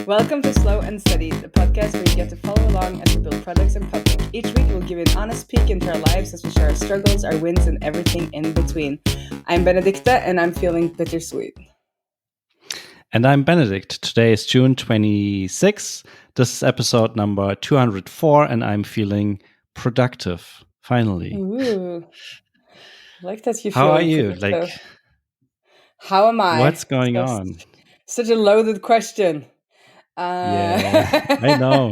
Welcome to Slow and Steady, the podcast where you get to follow along as we build products in public. Each week we'll give you an honest peek into our lives as we share our struggles, our wins, and everything in between. I'm Benedikt and I'm feeling bittersweet. And I'm Benedikt. Today is June 26th. This is episode number 204 and I'm feeling productive, finally. Ooh, I like that you feel How are you? productive. How am I? What's going on? Such a loaded question. Yeah, I know.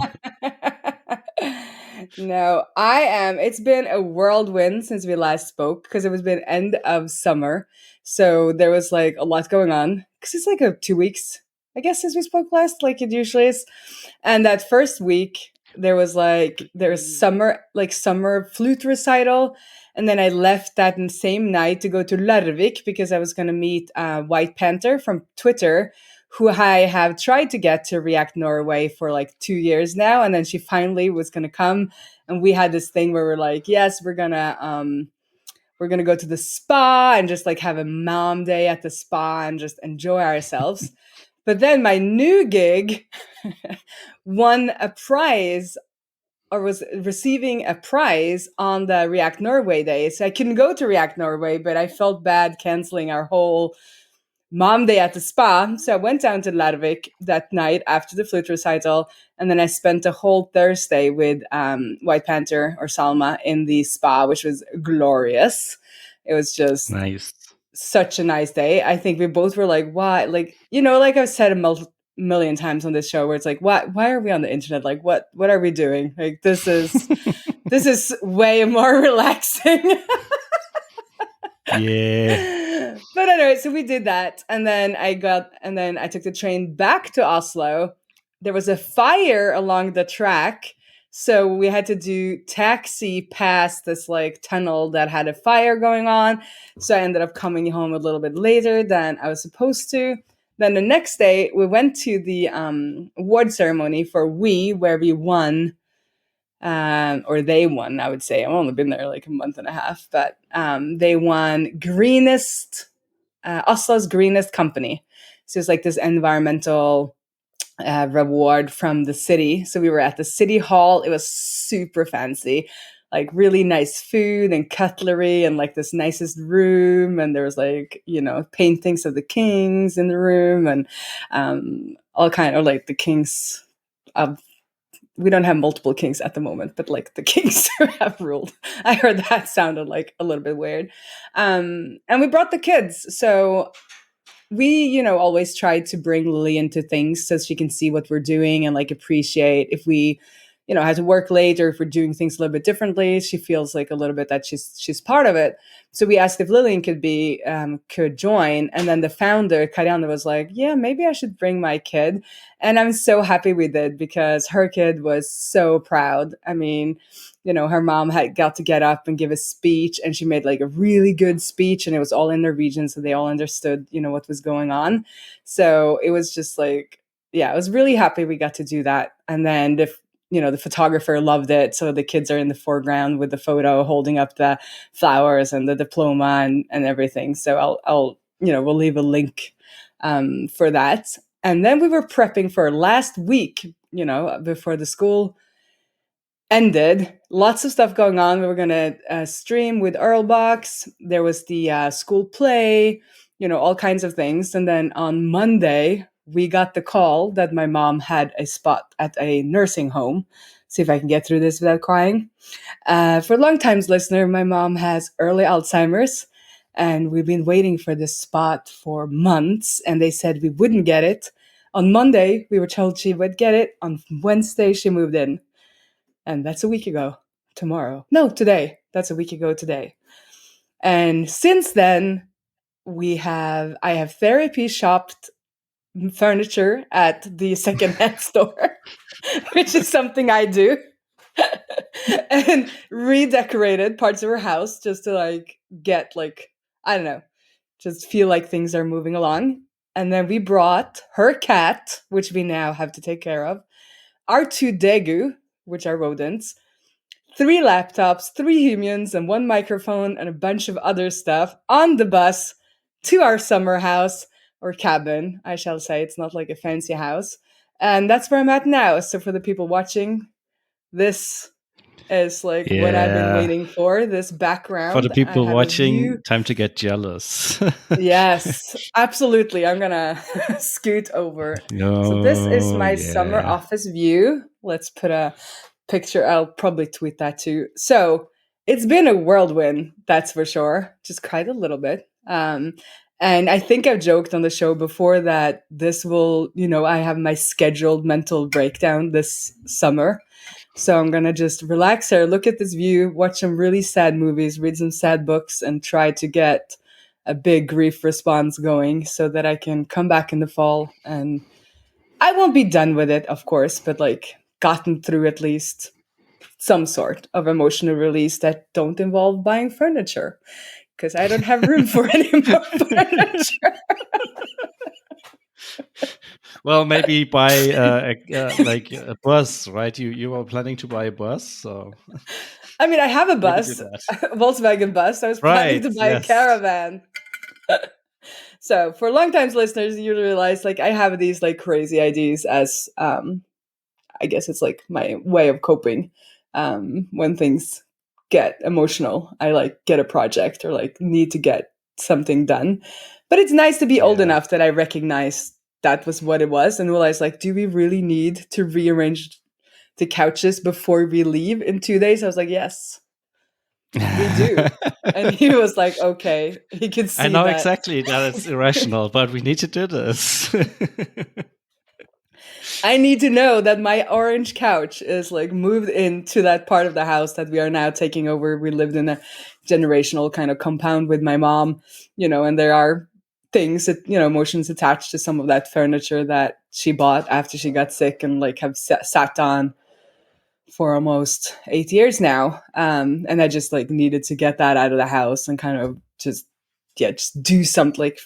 No, I am. It's been a whirlwind since we last spoke because it was been end of summer. So there was like a lot going on because it's like 2 weeks, I guess, since we spoke last, like it usually is. And that first week, there was summer flute recital. And then I left that same night to go to Larvik because I was going to meet White Panther from Twitter, who I have tried to get to React Norway for like 2 years now. And then she finally was going to come. And we had this thing where we're like, yes, we're going to go to the spa and just like have a mom day at the spa and just enjoy ourselves. But then my new gig won a prize or was receiving a prize on the React Norway day. So I couldn't go to React Norway, but I felt bad canceling our whole mom day at the spa. So I went down to Larvik that night after the flute recital. And then I spent a whole Thursday with White Panther or Salma in the spa, which was glorious. It was just nice. Such a nice day. I think we both were like, why? Like, like I've said a million times on this show where it's like, why are we on the internet? Like, what are we doing? Like, this is way more relaxing. Yeah. But anyway, so we did that. And then I took the train back to Oslo. There was a fire along the track. So we had to do taxi past this like tunnel that had a fire going on. So I ended up coming home a little bit later than I was supposed to. Then the next day we went to the award ceremony for where we won. Or they won, I would say. I've only been there like a month and a half, but they won Oslo's greenest company. So it's like this environmental reward from the city. So we were at the city hall. It was super fancy, like really nice food and cutlery and like this nicest room. And there was like, paintings of the kings in the room and all kind of like the kings of, we don't have multiple kings at the moment, but like the kings who have ruled. I heard that sounded like a little bit weird. And we brought the kids. So we, always try to bring Lily into things so she can see what we're doing and like appreciate if we, had to work late or if we're doing things a little bit differently. She feels like a little bit that she's part of it. So we asked if Lillian could join. And then the founder, Karianne, was like, yeah, maybe I should bring my kid. And I'm so happy we did because her kid was so proud. I mean, her mom had got to get up and give a speech and she made like a really good speech and it was all in Norwegian. So they all understood, what was going on. So it was just like, yeah, I was really happy we got to do that. And then the photographer loved it. So the kids are in the foreground with the photo holding up the flowers and the diploma and everything. So I'll we'll leave a link for that. And then we were prepping for last week, before the school ended. Lots of stuff going on. We were going to stream with Earlbox. There was the school play, all kinds of things. And then on Monday, we got the call that my mom had a spot at a nursing home. See if I can get through this without crying. For a long time listener, my mom has early Alzheimer's. And we've been waiting for this spot for months. And they said we wouldn't get it. On Monday, we were told she would get it. On Wednesday, she moved in. And that's a week ago. Today. That's a week ago today. And since then, I have therapy shopped furniture at the secondhand store, which is something I do. And redecorated parts of her house just to like get like, I don't know, just feel like things are moving along. And then we brought her cat, which we now have to take care of, our 2 degu, which are rodents, 3 laptops, 3 humans, and 1 microphone, and a bunch of other stuff on the bus to our summer house or cabin, I shall say. It's not like a fancy house. And that's where I'm at now. So for the people watching, this is like what I've been Yeah. waiting for. This For the background, I people have a view. watching, time to get jealous. Yes, absolutely. I'm gonna scoot over. So this is Oh, my summer yeah. office view. Let's put a picture. I'll probably tweet that too. So it's been a whirlwind, that's for sure. Just cried a little bit. And I think I've joked on the show before that this will, I have my scheduled mental breakdown this summer. So I'm gonna just relax here, look at this view, watch some really sad movies, read some sad books, and try to get a big grief response going so that I can come back in the fall. And I won't be done with it, of course, but like gotten through at least some sort of emotional release that don't involve buying furniture because I don't have room for any more furniture. Well, maybe buy like a bus, right? You were planning to buy a bus, so I mean, I have a maybe do bus, that. a Volkswagen bus. I was planning Right. to buy a Yes. caravan. So for long-time listeners, you realize like I have these like crazy ideas as I guess it's like my way of coping when things get emotional. I like get a project or like need to get something done. But it's nice to be old Yeah. enough that I recognize that was what it was and realize like, do we really need to rearrange the couches before we leave in 2 days? I was like, yes, we do. And he was like, okay, he could I see know that. exactly that it's irrational, but we need to do this. I need to know that my orange couch is like moved into that part of the house that we are now taking over. We lived in a generational kind of compound with my mom, and there are things that, emotions attached to some of that furniture that she bought after she got sick and like have sat on for almost 8 years now. And I just like needed to get that out of the house and kind of just do something like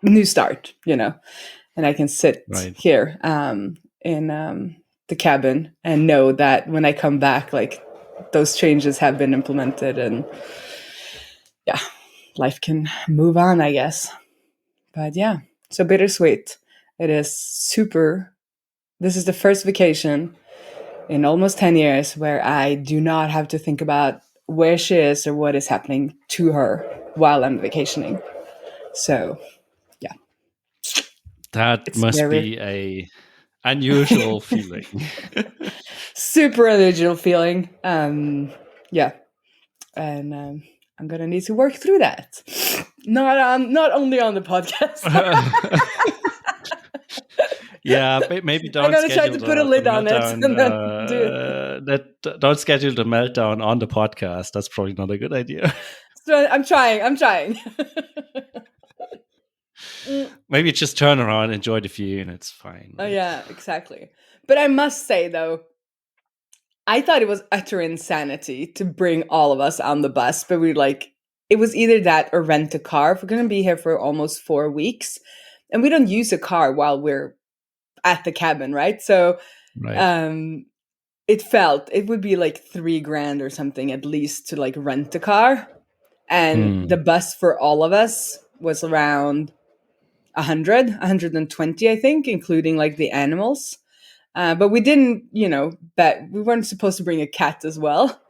new start, and I can sit Right. here in the cabin and know that when I come back, like those changes have been implemented, and yeah, life can move on, I guess. But yeah, so bittersweet. It is super. This is the first vacation in almost 10 years where I do not have to think about where she is or what is happening to her while I'm vacationing. So yeah, That it's must very be a unusual feeling. super unusual feeling. Yeah, and I'm gonna need to work through that. Not only on the podcast. Yeah, maybe I'm don't gonna try schedule to put a the lid on it meltdown. and then do it. Don't schedule the meltdown on the podcast. That's probably not a good idea. So I'm trying. I'm trying. Maybe just turn around, enjoy the view, and it's fine. Oh Right? yeah, exactly. But I must say though, I thought it was utter insanity to bring all of us on the bus, but it was either that or rent a car. If we're gonna be here for almost 4 weeks, and we don't use a car while we're at the cabin, right? So Right. um it would be like 3 grand or something at least to like rent a car. And the Hmm. bus for all of us was around 120, I think, including like the animals. But we didn't, bet we weren't supposed to bring a cat as well.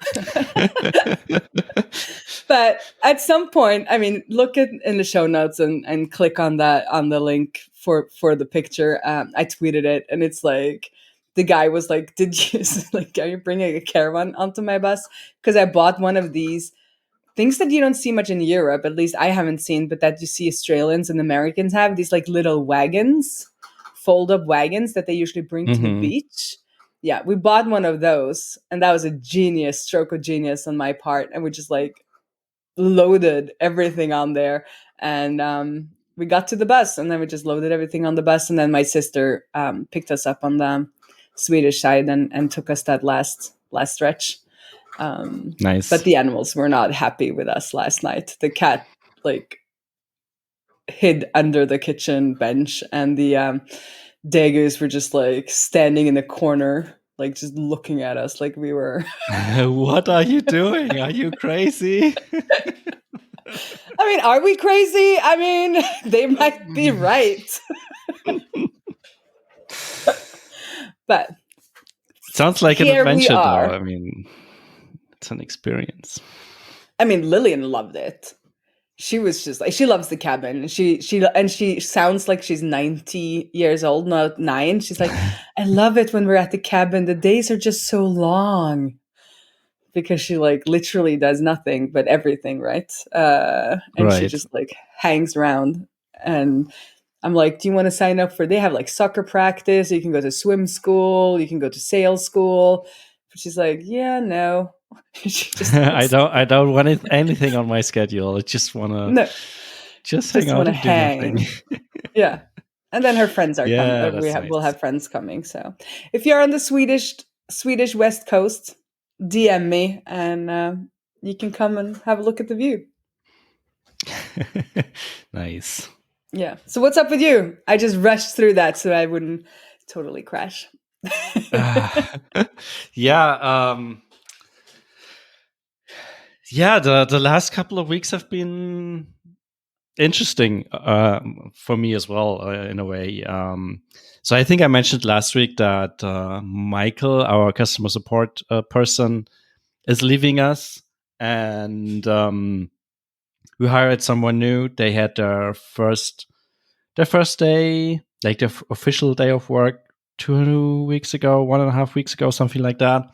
But at some point, I mean, look at in the show notes and click on the link for the picture. I tweeted it, and it's like the guy was like, "Did you like? Are you bringing a caravan onto my bus?" Because I bought one of these things that you don't see much in Europe. At least I haven't seen, but that you see Australians and Americans have these like little wagons, fold up wagons that they usually bring to the Hmm. beach. Yeah, we bought one of those, and that was a genius stroke of genius on my part, and we just like loaded everything on there. And we got to the bus, and then we just loaded everything on the bus, and then my sister picked us up on the Swedish side and took us that last stretch. But Nice. the animals were not happy with us last night. The cat like hid under the kitchen bench, and the daggers were just like standing in the corner, like just looking at us like we were. What are you doing? Are you crazy? I mean, are we crazy? I mean, they might be right. But sounds like an here we adventure, though. are. I mean, it's an experience. I mean, Lillian loved it. She was just like, she loves the cabin. She sounds like she's 90 years old, not 9. She's like, I love it when we're at the cabin. The days are just so long, because she like literally does nothing but everything, right? And she Right. just like hangs around. And I'm like, do you want to sign up for? They have like soccer practice. You can go to swim school. You can go to sail school. But she's like, yeah, no. She just I wants, don't want anything on my schedule. I just want to no, just hang just want out to and do nothing. hang. Yeah. And then her friends are coming. Yeah, that's We'll nice. have friends coming. So if you're on the Swedish West Coast, DM me, and you can come and have a look at the view. Nice. Yeah. So what's up with you? I just rushed through that so I wouldn't totally crash. Yeah. Yeah. The last couple of weeks have been interesting for me as well, in a way. So I think I mentioned last week that Michael, our customer support person, is leaving us, and we hired someone new. They had their first day, like their official day of work, 2 weeks ago, 1.5 weeks ago, something like that.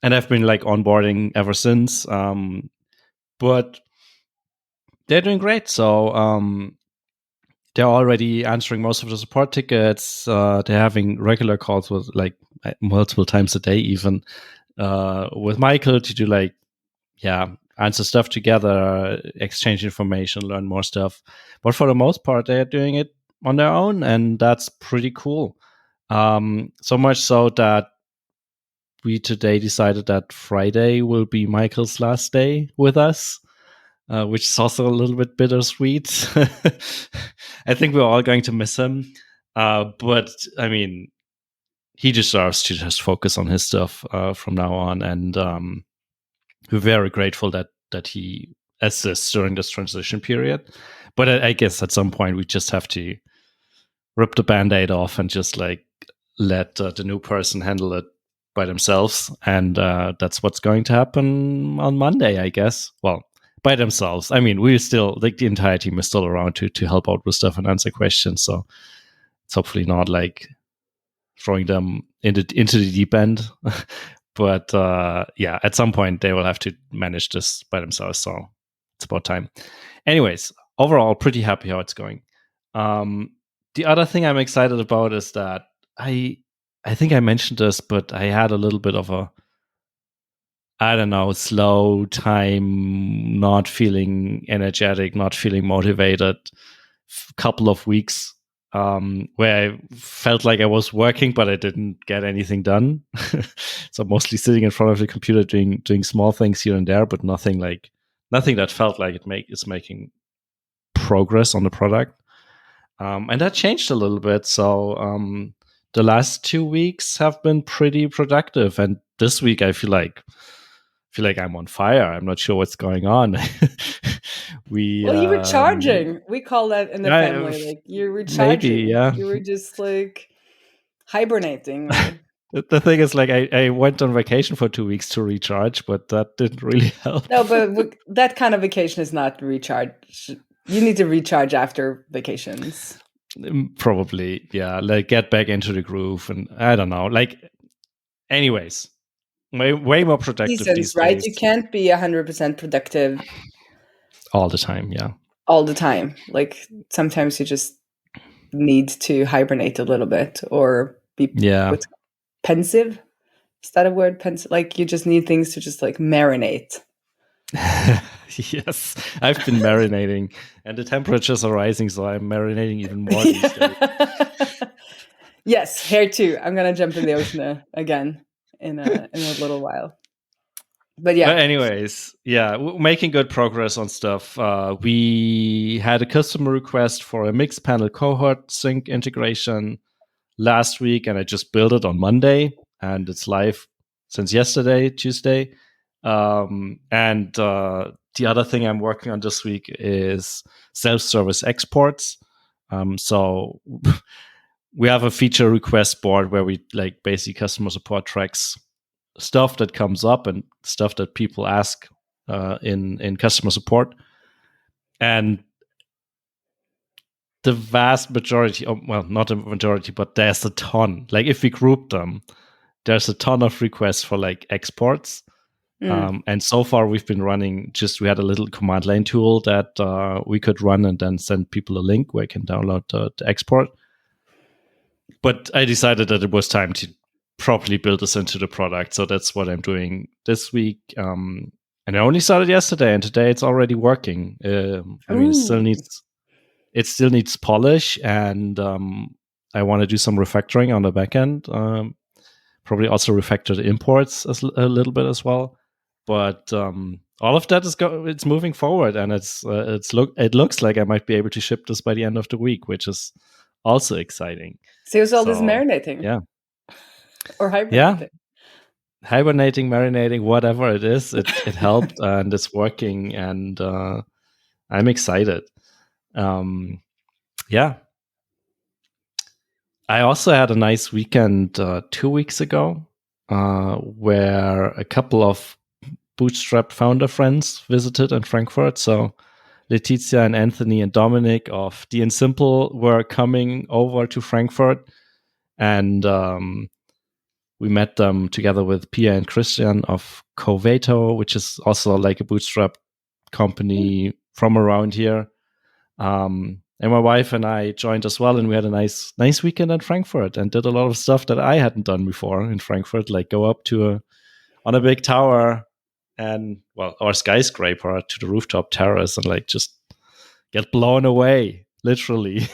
And I've been like onboarding ever since. But they're doing great. So they're already answering most of the support tickets. They're having regular calls with like multiple times a day, even with Michael, to do like, answer stuff together, exchange information, learn more stuff. But for the most part, they're doing it on their own, and that's pretty cool. So much so that we today decided that Friday will be Michael's last day with us, which is also a little bit bittersweet. I think we're all going to miss him. But I mean, he deserves to just focus on his stuff from now on. And we're very grateful that he assists during this transition period. But I guess at some point we just have to rip the band-aid off and just like let the new person handle it by themselves. And that's what's going to happen on Monday, I guess. Well, by themselves. I mean, we're still, like, the entire team is still around to help out with stuff and answer questions. So it's hopefully not like throwing them into the deep end. But at some point they will have to manage this by themselves. So it's about time. Anyways, overall, pretty happy how it's going. The other thing I'm excited about is that I think I mentioned this, but I had a little bit of a, I don't know, slow time, not feeling energetic, not feeling motivated, couple of weeks where I felt like I was working, but I didn't get anything done. So mostly sitting in front of the computer doing small things here and there, but nothing that felt like it's making progress on the product. And that changed a little bit. So the last 2 weeks have been pretty productive, and this week I feel like I'm on fire. I'm not sure what's going on. Well, you were charging. We call that in the family. Like, you're maybe, recharging. yeah. You were just like hibernating. Or... The thing is, like, I went on vacation for 2 weeks to recharge, but that didn't really help. No, but that kind of vacation is not recharge. You need to recharge after vacations. Probably, yeah. Like, get back into the groove, and I don't know. Like, anyways, way more productive Seasons, these right? days. You can't be 100% productive All the time, yeah. all the time. Like, sometimes you just need to hibernate a little bit, or be pensive. Is that a word? Pensive? Like, you just need things to just like marinate. Yes, I've been marinating, and the temperatures are rising, so I'm marinating even more these days. Yes, here too. I'm gonna jump in the ocean again in a little while. But yeah. But anyways, yeah, making good progress on stuff. We had a customer request for a Mixpanel cohort sync integration last week, and I just built it on Monday, and it's live since yesterday, Tuesday. And the other thing I'm working on this week is self-service exports. So we have a feature request board where we like basically customer support tracks stuff that comes up and stuff that people ask in customer support. And the vast majority, well, not a majority, but there's a ton. Like if we group them, there's a ton of requests for like exports. And so far we've been running we had a little command line tool that we could run and then send people a link where they can download the export. But I decided that it was time to properly build this into the product. So that's what I'm doing this week. And I only started yesterday, and today it's already working. I mean, it still needs polish, and I want to do some refactoring on the back end. Probably also refactor the imports a little bit as well. But all of that it's moving forward, and it looks like I might be able to ship this by the end of the week, which is also exciting. So it was all this marinating, yeah, or hibernating. Yeah. Hibernating, marinating, whatever it is, it helped and it's working, and I'm excited. Yeah. I also had a nice weekend 2 weeks ago where a couple of bootstrapped founder friends visited in Frankfurt. So Letizia and Anthony and Dominic of D and Simple were coming over to Frankfurt, and we met them together with Pia and Christian of Covato, which is also like a bootstrap company from around here. And my wife and I joined as well, and we had a nice weekend in Frankfurt and did a lot of stuff that I hadn't done before in Frankfurt, like go up on a big tower or skyscraper to the rooftop terrace and like just get blown away, literally.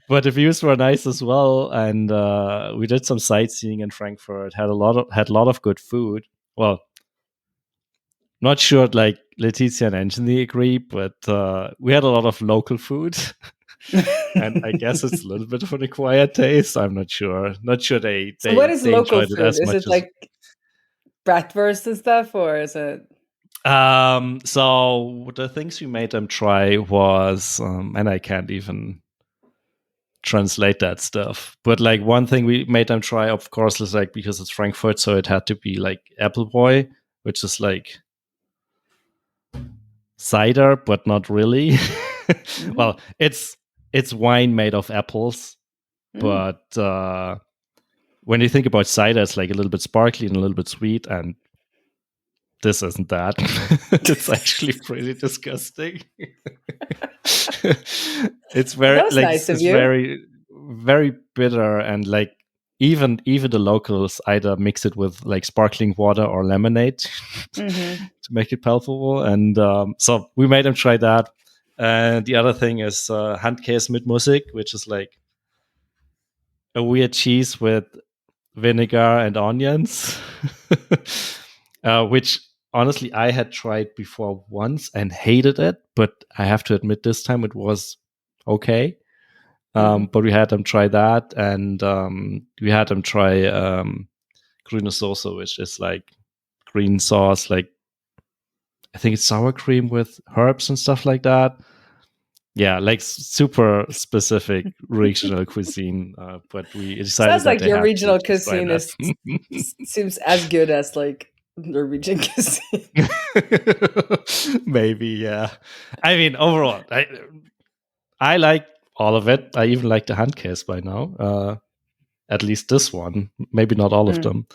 But the views were nice as well, and we did some sightseeing in Frankfurt. Had a lot of good food. Well, not sure like Letizia and Anthony agree, but we had a lot of local food. And I guess it's a little bit of an acquired taste. I'm not sure. They what is they local enjoyed food? it as Is much it like bratwurst and stuff, or is it? So the things we made them try was, and I can't even translate that stuff, but like one thing we made them try, of course, is like, because it's Frankfurt, so it had to be like Appleboy, which is like cider, but not really. Well, it's wine made of apples, but when you think about cider, it's like a little bit sparkly and a little bit sweet, and this isn't that. It's actually pretty disgusting. It's very like nice it's very, very bitter, and like even the locals either mix it with like sparkling water or lemonade to make it palatable. And so we made them try that. And the other thing is Handkäse mit Musik, which is like a weird cheese with vinegar and onions, which honestly I had tried before once and hated it, but I have to admit this time it was okay. But we had them try that, and we had them try grüne Soße, which is like green sauce, like I think it's sour cream with herbs and stuff like that. Yeah, like super specific regional cuisine. But we decided sounds like that your regional cuisine seems as good as like Norwegian cuisine. Maybe, yeah. I mean, overall, I like all of it. I even like the Handkäse by now. At least this one. Maybe not all of them.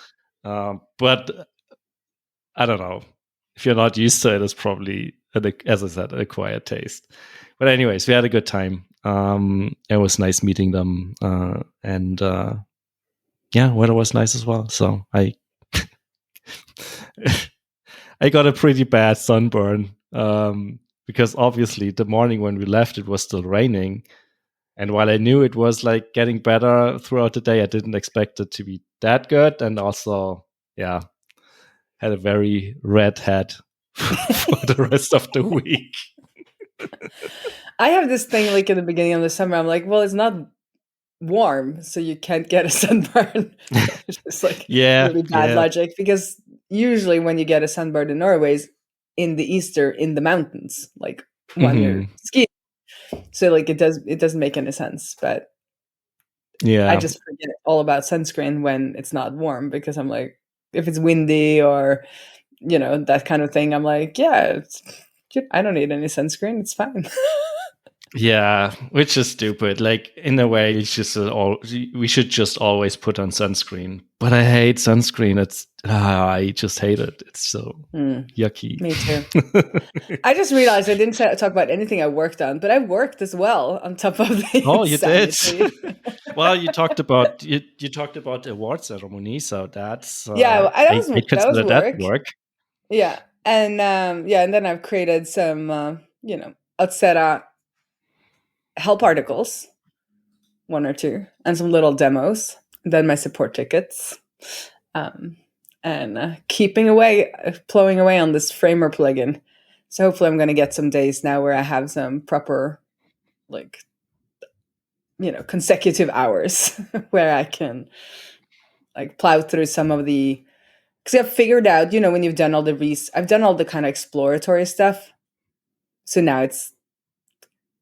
But I don't know. If you're not used to it, it's probably, as I said, an acquired taste. But anyways, we had a good time. It was nice meeting them. And weather was nice as well. So I got a pretty bad sunburn. Because obviously the morning when we left, it was still raining. And while I knew it was like getting better throughout the day, I didn't expect it to be that good. And also, had a very red head for the rest of the week. I have this thing like in the beginning of the summer, I'm like, well, it's not warm, so you can't get a sunburn. It's just like really bad logic, because usually when you get a sunburn in Norway, in the Easter, in the mountains, like when you're skiing. So like it doesn't make any sense. But I Yeah. just forget all about sunscreen when it's not warm because I'm like, if it's windy or that kind of thing, I'm like, yeah, I don't need any sunscreen. It's fine. Yeah, which is stupid. Like in a way, it's just we should just always put on sunscreen. But I hate sunscreen. I just hate it. It's so Mm, yucky. me too. I just realized I didn't talk about anything I worked on, but I worked as well on top of the Oh, you did. insanity. Well, you talked about award ceremony, so that's Yeah, I that was consider that work. work. Yeah, and and then I've created some Outsera help articles, one or two, and some little demos. And then my support tickets, um, and plowing away on this Framer plugin. So hopefully, I'm going to get some days now where I have some proper like consecutive hours where I can like plow through some of the because I've figured out when you've done all I've done all the kind of exploratory stuff. So now it's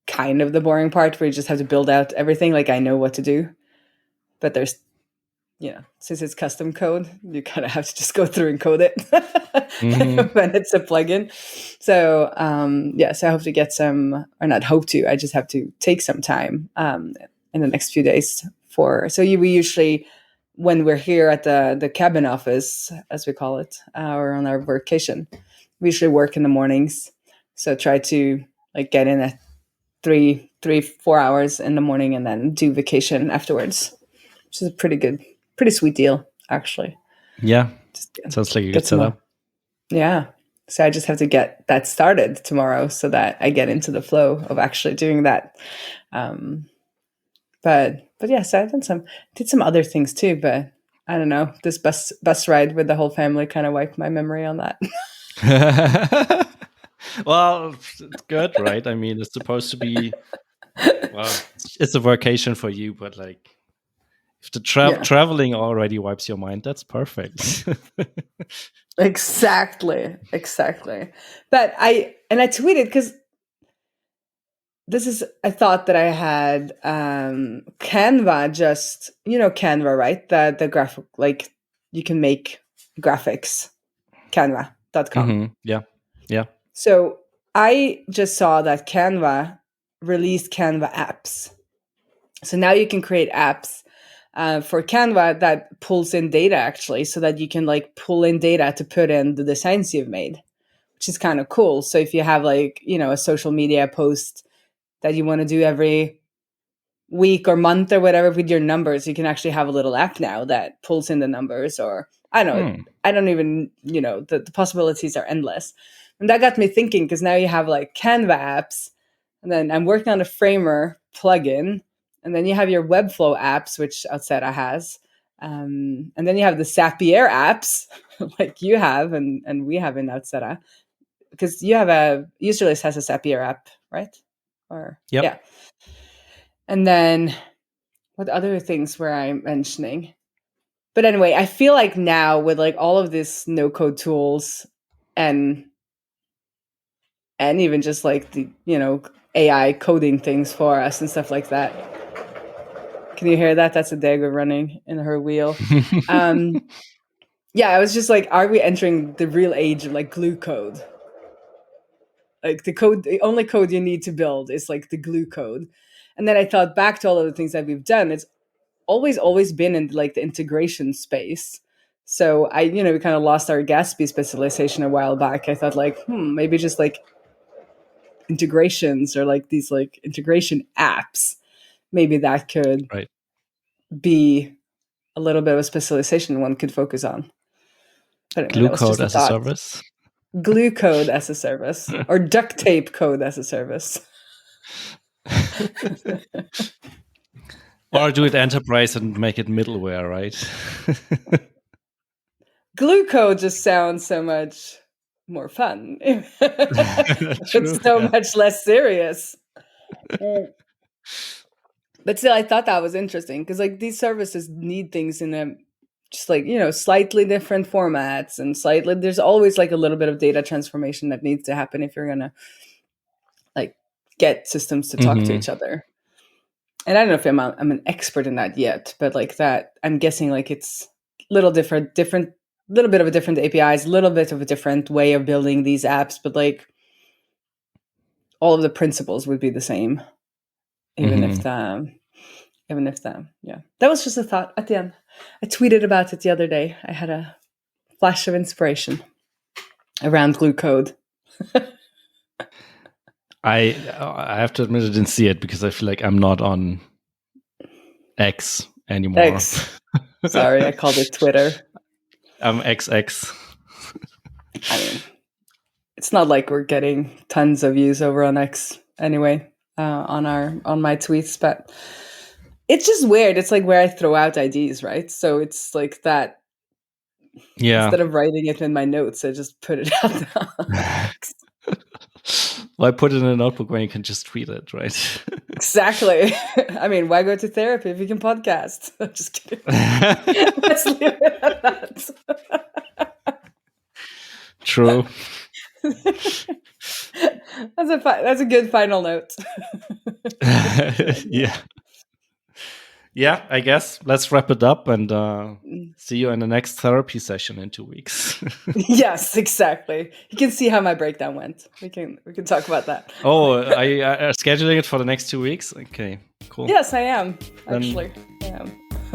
kind of the boring part where you just have to build out everything. Like I know what to do, but there's since it's custom code, you kind of have to just go through and code it Hmm. when it's a plugin. So so I hope to get some, or not hope to. I just have to take some time in the next few days for. So we usually, when we're here at the cabin office, as we call it, or on our vacation, we usually work in the mornings. So try to like get in at 4 hours in the morning and then do vacation afterwards, which is a pretty sweet deal, actually. Yeah, Just sounds like a good get some more. setup. Yeah. So I just have to get that started tomorrow so that I get into the flow of actually doing that. Um, but yeah, so I did some other things too, but I don't know. This bus ride with the whole family kind of wiped my memory on that. Well, it's good, right? I mean, it's supposed to be, well, it's a vacation for you, but like if the Yeah, traveling already wipes your mind, that's perfect. exactly. But I tweeted because this is a thought that I had. Canva, just Canva, right? The graphic, like you can make graphics. Canva.com. Yeah, yeah. So I just saw that Canva released Canva apps. So now you can create apps for Canva that pulls in data actually, so that you can like pull in data to put in the designs you've made, which is kind of cool. So if you have like a social media post that you want to do every week or month or whatever with your numbers, you can actually have a little app now that pulls in the numbers. Or I don't know, Hmm. I don't even the possibilities are endless. And that got me thinking, because now you have like Canva apps, and then I'm working on a Framer plugin, and then you have your Webflow apps, which Outsera has, and then you have the Zapier apps like you have and we have in Outsera, because you have Userlist has a Zapier app, right? Or Yep. yeah. And then what other things were I mentioning? But anyway, I feel like now with like all of these no code tools and even just like the AI coding things for us and stuff like that. Can you hear that? That's a dagger running in her wheel. Um, yeah, I was just like, are we entering the real age of like glue code? Like the only code you need to build is like the glue code. And then I thought back to all of the things that we've done. It's always been in like the integration space. So we kind of lost our Gatsby specialization a while back. I thought like, maybe just like integrations or like these like integration apps, maybe that could Right. be a little bit of a specialization one could focus on. But anyway, Glue that was code just a as a thought. service. Glue code as a service, or duct tape code as a service. Or do it enterprise and make it middleware, right? Glue code just sounds so much more fun. True. It's so Yeah. much less serious. But still, I thought that was interesting because like these services need things in a just like slightly different formats, and slightly there's always like a little bit of data transformation that needs to happen if you're gonna like get systems to talk to each other. And I don't know if I'm an expert in that yet, but like that, I'm guessing like it's a little different, little bit of a different APIs, a little bit of a different way of building these apps, but like all of the principles would be the same, even if that, yeah. That was just a thought at the end. I tweeted about it the other day. I had a flash of inspiration around glue code. I have to admit I didn't see it because I feel like I'm not on X anymore. X. Sorry, I called it Twitter. I'm XX. I mean, it's not like we're getting tons of views over on X anyway, on my tweets, but it's just weird. It's like where I throw out ideas, right? So it's like that. Yeah. Instead of writing it in my notes, I just put it out on X. Why put it in a notebook when you can just tweet it, right? Exactly. I mean, why go to therapy if you can podcast? I'm just kidding. Let's leave it at that. True. That's a good final note. Yeah. Yeah, I guess let's wrap it up and see you in the next therapy session in 2 weeks. Yes, exactly. You can see how my breakdown went. We can talk about that. Oh, are you scheduling it for the next 2 weeks? Okay, cool. Yes, I am. Actually, I am.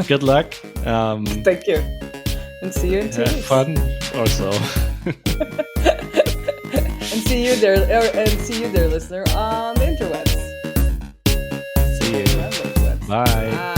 Good luck. Thank you, and see you in 2 weeks. Fun or so. And see you there, listener, on the interwebs. See you. Bye.